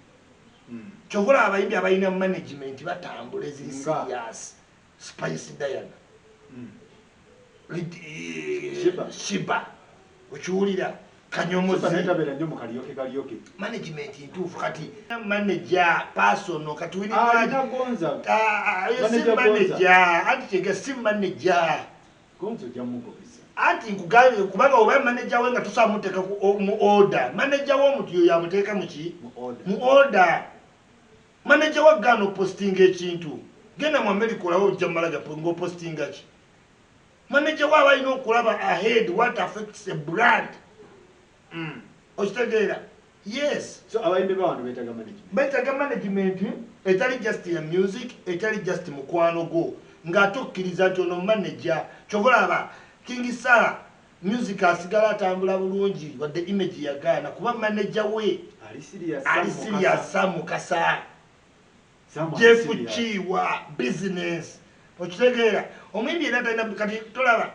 kyovula abayimbi abalina management batambula eziri serious Spice Diana Shiba okiwulira Kanyomozi management ntuufu kati manager personal kati Winnie manager anti kyega si manager anti nkugambe kubanga oba manager we nga tusobola muteeka mu order manager w'omuntu yo yamuteeka mu order manager wa gano posting ekintu genda mu America olawo ojja malaga ng'opostinga ki manager wa balina okulaba ahead what affects a brand okitegeera yes so abayimbi b'abantu beetaaga management etali just ya music etali just mukwano gwo ng'ate okkiriza nti ono manager kyovulaba King Sarah music asigala atambula bulungi wadde image yagaana kuba manager we ali serious Samukasa Jeff Chiwa business okitegeera omwimbi era talina kati tolaba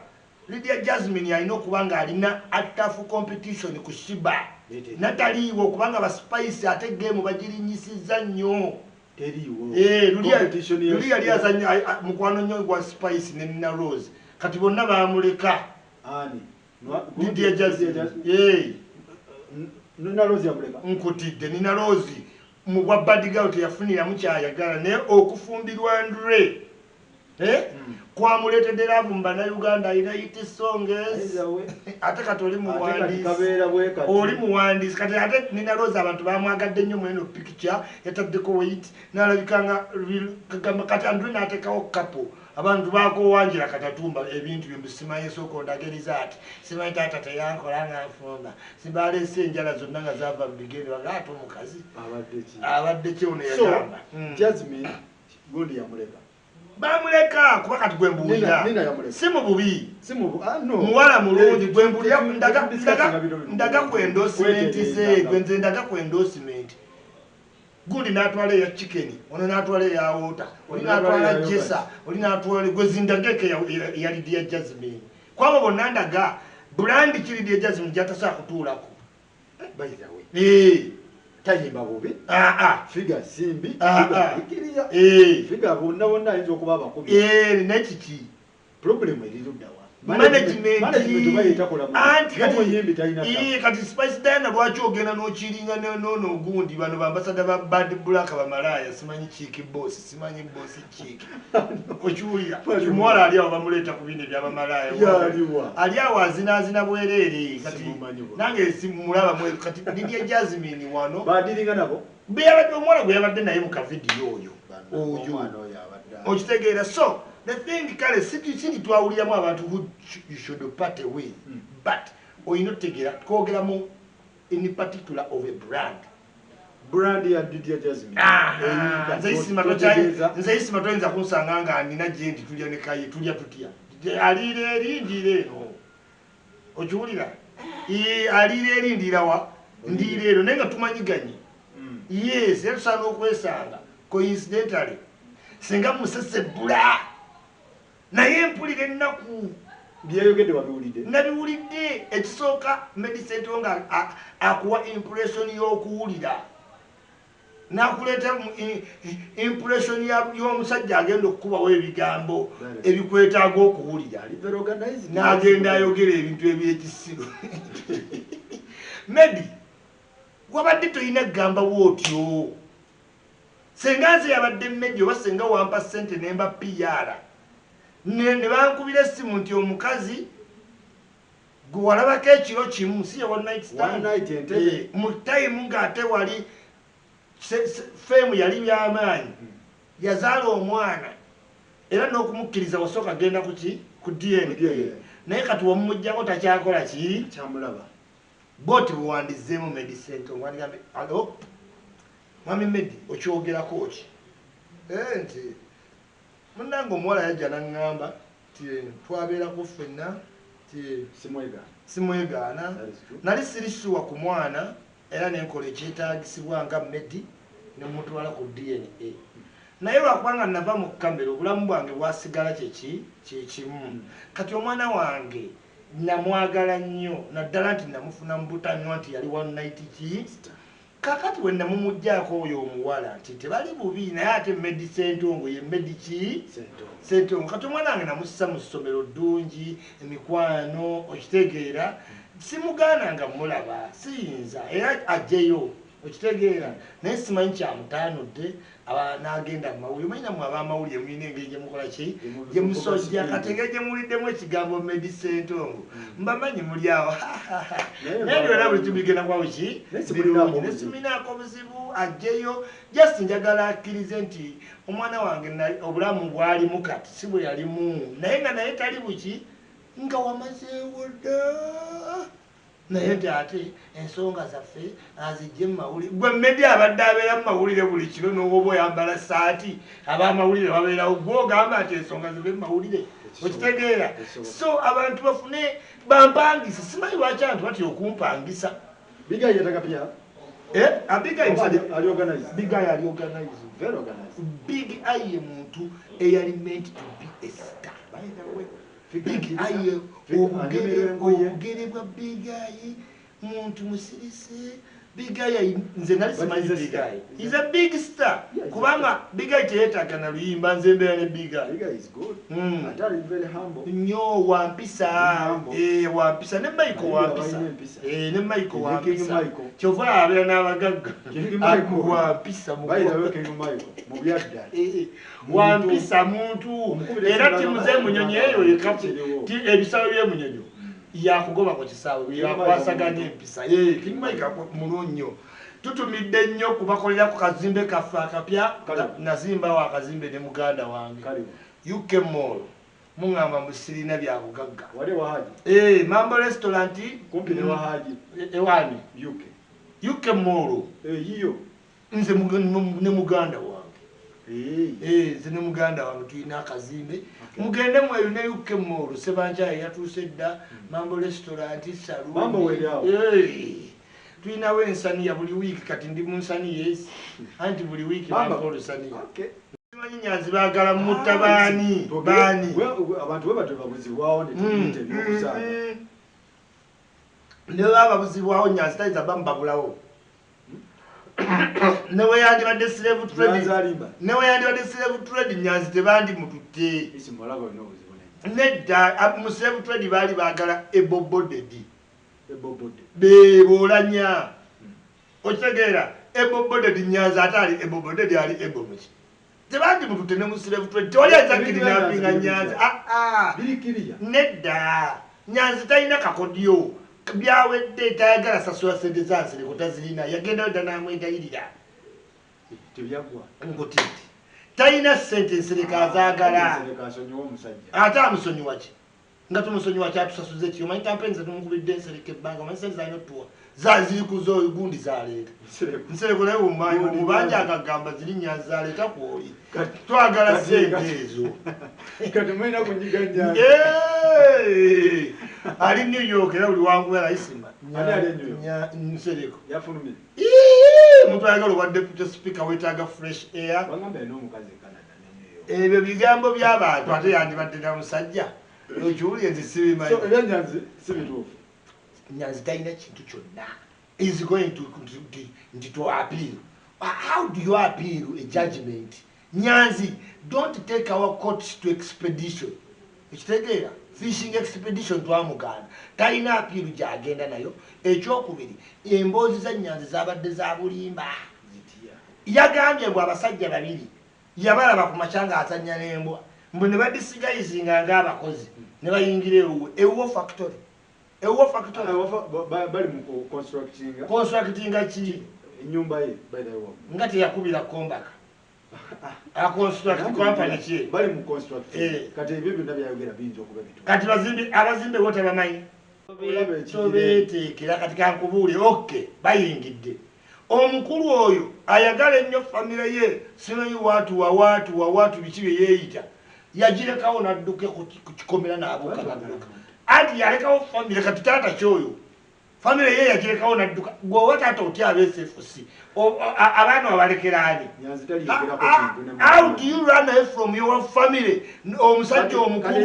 Lydia Jasmine alina okuba nga alina atafu competition ku Shiba nataliiwo okubanga ba Spice ate game bagirinyisiza nnyo luli yali azanya mukwano nnyo gwa Spice ne Nina Rose kati bonna bamuleka Lydia Jasmine Nina Rose yamuleka nkutidde Nina Rose mu bwa bad girl teyafuniramu kyayagala naye okufumbirwa Andre kwamuleetedde laavu mu Bannayuganda alina hit songs ate kati oli muwandiisi kati ate Nina Rose abantu bamwagadde nnyo mweno picture yataddeko weight n'alabika nga kati Andre n'ateekawo couple abantu bakowanjira Katatumba ebintu by'omusimanyi soko ndageriza ati simanyi tata teyankola nga nfumba sibalese enjala zonna nga zava mu bigere wagato omukazi abadde ki ono yagamba Jasmine gundi yamuleka bamuleka kuba kati gwe mbuulira si mu bubi muwala mulungi gwe mbuulira ndaga ku endorsement ze gwenze ndaga ku endorsement gundi n'atwala eya chicken ono n'atwala eya wota oli n'atwala jesa oli n'atwala gwe zindageke yalidi ya Jasmine kwabo bonna ndaga brand kiridi ya Jasmine gyatasobola kutuulako by the way tayimba bubi figa simbi figa bonna ayinza okuba abakubi nekiki problem eriruddawa management kati Spice Diana lwaki ogenda n'okiringa nono ogundi bano bambasada ba Bad Black bamalaya simanyi Cheeky Boss simanyi Boss Cheeky okiwulira omuwala ali awo bamuleeta ku bino ebyabamalaya ali awo azinaazina bwereere kati nange simulaba kati Lydia Jasmine wano badiringa nabo omuwala gwe yabadde naye mu kavidiyo oyo okitegeera so the thing kale sindi twawuliramu abantu who you should part away but oyina otegeera twogeramu in particular of a brand ya Lydia Jasmine nze isima toyinza kunsanga nga nina gyendi tulya ne kaye tulya tutya aliira erindira eno okiwulira aliira erindira wa ndiira eno naye nga tumanyiganye yes era tusaana okwesanga coincidentally singa musesebula naye mpulira ennaku byeyogedde wabiwulidde nabiwulidde ekisooka Medicine nga akuwa impression y'okuwulira n'akuleeta impression y'omusajja agenda okukubawo ebigambo ebikwetaaga okuwulira n'agenda ayogera ebintu ebyekisiro Medi wabadde toyina kugamba wootyo senga nze yabadde Medi oba senga wampa ssente nemba PR ne bankubira essimu nti omukazi gwe walabako ekiro kimu si one night stand mu time ng'ate wali femu yali byamaanyi yazaala omwana era n'okumukkiriza wasooka genda ku DNA naye kati wamumuggyako takyakola ki kyamulaba boti buwandizeemu Medicine ngwandigambe alo mwami Medi okyogerako ki nti munange omuwala yajja naŋŋamba ti twabeerako ffenna ti simwegaana nali sirisuwa ku mwana era nenkola ekyetaagisibwa nga Medi ne mutwala ku DNA naye lwakubanga nava mu kamera obulamu bwange bwasigala kyekimu kati omwana wange namwagala nnyo naddala nti namufuna mu butanywa nti yali one night kakati we namumuggyako oyo omuwala nti tebali bubi naye ate Medi Sentongo ye Medi ki Sentongo kati omwana wange namussa mu ssomero ddungi emikwano okitegeera simugaananga mulaba siyinza era ajjeyo okitegeera naye simanyi kyamutaanudde n'agenda mu mawulire omanyina mu abamawulire mulina engeri gyemukola ki gyemusojja kati engeri gyemuwuliddemu ekigambo Medi Sentongo mbamanyi muli awo naye byonna buli tubigenda kwawo ki birungi nesiminaako buzibu ajjeyo just njagala akkirize nti omwana wange obulamu bwalimu kati si bwe yalimu naye nga naye tali buki nga wamazeewo dda naye nti ate ensonga zaffe azijje mu mawulire gwe Medi abadde abeera mu mawulire buli kiro n'oba oyambala saati ab'amawulire babeerawo gwe ogamba nti ensonga zive mu mawulire okitegeera so abantu bafune bampangisa simanyi lwaki abantu batya okumpangisa Bigayi yataka pia Bigayi ali organized Big Eye muntu eyali meant to be a star by the way Big Eye obugere bwa Big Eye muntu musirise Big Eye nze nali simanyi Big Eye is a big star kubanga Big Eye teyeetaaga na luyimba nze mbeera ne Big Eye Big Eye is good atali very humble nnyo wampisa wampisa ne Michael wampisa ne Michael wampisa kyova abeera n'abagagga wampisa mu byadda wampisa muntu era timu z'emunyonyi eyo ebisaawe by'emunyonyo yakugoba ku kisaawe yakwasaganya empisa King Mike mulunyo tutumidde nnyo kubakolera ku kazimbe kaffe akapya nazimbawo akazimbe ne muganda wange UK Mall mungamba musirina bya bugagga wale wa haji Mambo restaurant kumpi ne wa haji ewani UK Mall yiyo nze ne muganda wange zine muganda wange tuyina akazimbe mugende mweyo ne UK Mall sebanja yatuse dda Mambo restaurant salon mambo welyawo tuyinawo ensaniya buli wiiki kati ndi mu nsaniya anti buli wiiki bampola nsaniya simanyi Nyanzi baagala mutta baani abantu bwe batyo babuzibwawo ne tubiyite ebyokusaaga ne baba babuzibwawo Nyanzi tayiza bambabulawo newe yandibadde slave trade Nyanzi tebandi mututte nedda mu slave trade baali baagala ebobodedi bebolanya okitegeera ebobodedi Nyanzi atali ebobodedi ali ebomuki tebandi mututte ne mu slave trade tewali azakidinapinga Nyanzi nedda Nyanzi talina kakodyo byawedde tayagala sasula sente zansireko tazirina yagenda wedda namwegayirira tebyagwa ngotiti talina sente nsereka azaagala ate amusonyiwa ki nga tumusonyiwa kyatusasuze ki omanyi kampenzi tumukubidde nsereka ebbanga omanyi sente zalina otuwa zaziri kuzo gundi zaleeta nsereko naye mubanja akagamba ziri Nyanzi zaleeta kwoli twagala sente ezo ali New York era buli wangubera isimba nsereko muntu ayagala obwa deputy speaker wetaaga fresh air ebyo bigambo by'abantu ate yandibadde na musajja okiwulire nti sibimanyi Nyanzi talina kintu kyonna is going to appeal. How do you appeal a judgment? Nyanzi, don't take our courts to expedition. Ekitegeera fishing expedition twamuganda talina appeal gyagenda nayo. Ekyokubiri emboozi za Nyanzi zabadde za bulimba yagambye mbw abasajja babiri yabalaba ku makyanga azannya n'embwa mbwe ne badisigayizinga ng'abakozi ne bayingira ewuwo factory bali mu constructinga ki ennyumba ye nga teyakubira kombaka a construct company ki bali mu construct kati ebyo byonna byayogera biyinza okuba bitu kati abazimbe bo tebamanyi tobeeteekera kati kankubuule okay bayingidde omukulu oyo ayagala ennyo famire ye simanyi watu biki bye yeeyita yagirekawo nadduke ku kikomera n'abuuka anti yalekawo famire kati taata kyoyo famire ye yagirekawo nadduka gweoba taata otya abesefusi abaana babalekeraani how do you run away from your family omusajja omukulu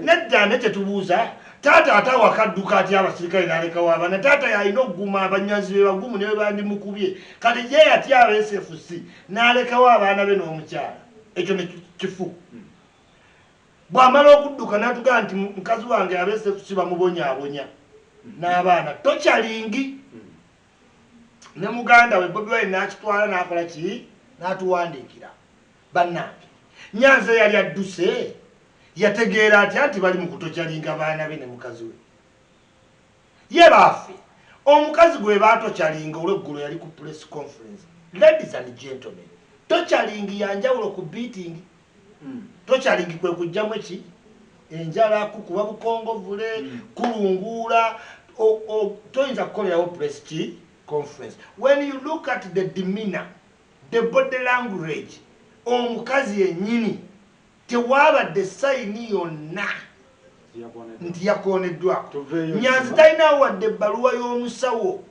nedda ne tetubuuza taata ate awakadduka atya abasirikale n'alekawo abaana taata yalina okuguma abanyazi be bagumu ne be bandimukubye kati ye yatya abesefusi n'alekawo abaana be n'omukyala ekyo nekifu bwamala okudduka natugaa nti mukazi wange abesefusi bamubonyaabonya n'abaana tokyalingi ne muganda we Bobi Wine n'akitwala n'akola ki n'atuwandiikira bannange Nyanzi yali adduse yategeera atya nti bali mu kutokyalinga baana be ne mukazi we ye baafe omukazi gwe baatokyalinga olweggulo yali ku press conference. Ladies and gentlemen, tokyalingi yanjawulo ku beating tokyalingi kwe kujjamu eki enjala kukuba bukongovule kulunguula toyinza kukolerawo press conference. When you look at the demeanor, the body language omukazi yennyini tewabadde sayini yonna nti yakoneddwako. Nyanzi talinawo wadde ebbaluwa y'omusawo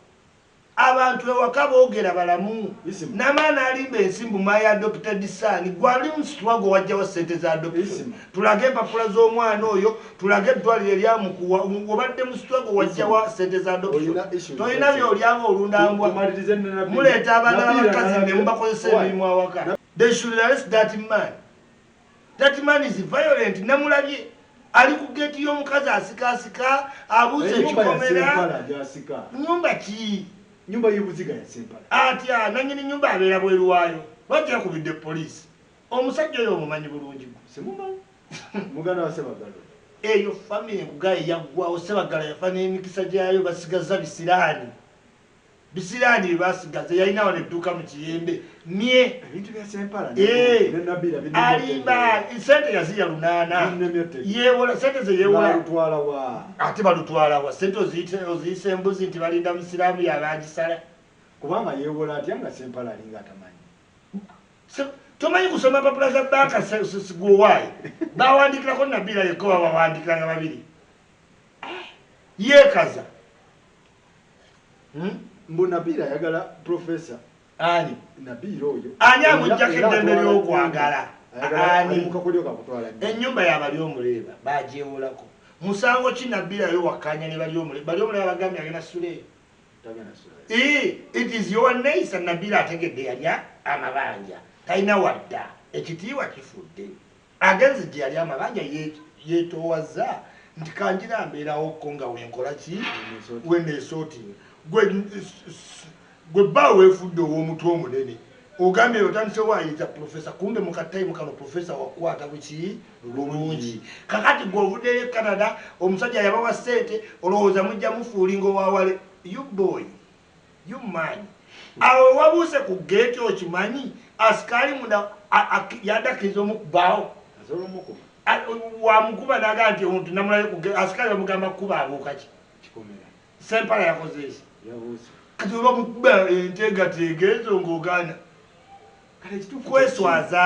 abantu ewaka boogera balamu n'amaana alimba ensimbu maya adopted son gwali musitwago wajjawo ssente za adoption tulage empapula z'omwana oyo tulage eddwaliro eryamukuwa obadde musitwago wajjawa ssente za adoption tolina by'olyanga olundambwa muleeta abaana b'abakazi ne mubakozesa emirimu awaka. They should arrest that man. That man is violent. Namulabye ali ku geti y'omukazi asikaasika abuuza ekikomera nyumba ki nyumba y'ebuziga ya Sempala atya nanyini nyumba abeera bweru waayo bajja kubidde poliisi omusajja oyo omumanyi bulungi simumanyi muganda wa Sebagala eyo famire nkugaye yaggwawo Sebagala yafa n'emikisa gyayo basigaza bisiraani bisirani basigaze yalina wano edduuka mu kiyembe mye ebintu bya Sempala alimba sente yaziya 8 yewola sente ze yewola ate balutwala wa sente oziyise embuzi nti balinda musiraamu yabagisala kubanga yewola atya nga Sempala alinga atamanyi tomanyi kusoma papula za banka sigowaayi bawandikirako Nabila yekoba bawandikiranga babiri yekaza mbu Nabila yagala professor ani Nabila oyo ani amujjako eddembe ly'okwagala ani ennyumba yabali omuleeba bagyewolako musango ki Nabila yo wakkanya ne bali omuleeba bagambye agenda Suleyo it is your nice Nabila ategedde yalya amabanja talina wadda ekitiibwa kifudde agenzi gye yali amabanja yeetoowaza nti kanjira mbeerawo ko nga wenkola ki weneesootinga gwe bba weefudde ow'omutwe omunene ogambye otandise waayiza profesa kumbe mukatayimu kano profesa wakwata buki bulungi kakati gwe ovuddeyo e Canada omusajja yabawa ssente olowooza mujja mufuulinga owawale you boy you man awo wabuuse ku geeti okimanyi asikaali munda yadakiriza omukubaawo wamukuba naga nti omuntu namulayo ku asikaali bamugamba kukuba abuuka ki Sempala yakoze eki kati oba mukuba enteegateega ezo ng'ogaana kweswaza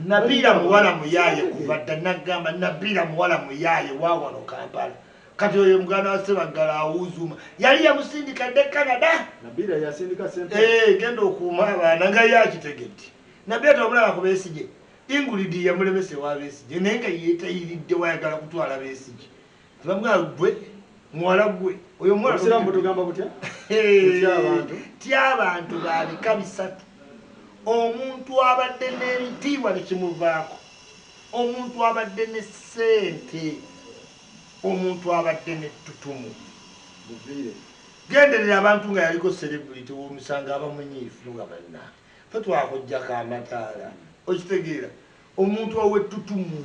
Nabila muwala muyaaye kuva dda nagamba Nabila muwala muyaaye waawano Kampala kati oyo muganda wa Ssebaggala awuuzuma yali yamusindika dde Canada genda okuuma abaana nga yakitegedde Nabila tomulaba ku Besigye Ingrid yamulemese wa Besigye naye nga yeetayiridde wayagala kutwala Besigye tibamugamba gwe muwala gwe oyo ty'abantu babika bisatu omuntu abadde n'ebitiibwa nekimuvaako omuntu abadde ne ssente omuntu abadde n'ettutumu genderera abantu nga yaliko celebrity w'omusanga abamunyiifu nga banna fe twakojjako amataala okitegeera omuntu ow'ettutumu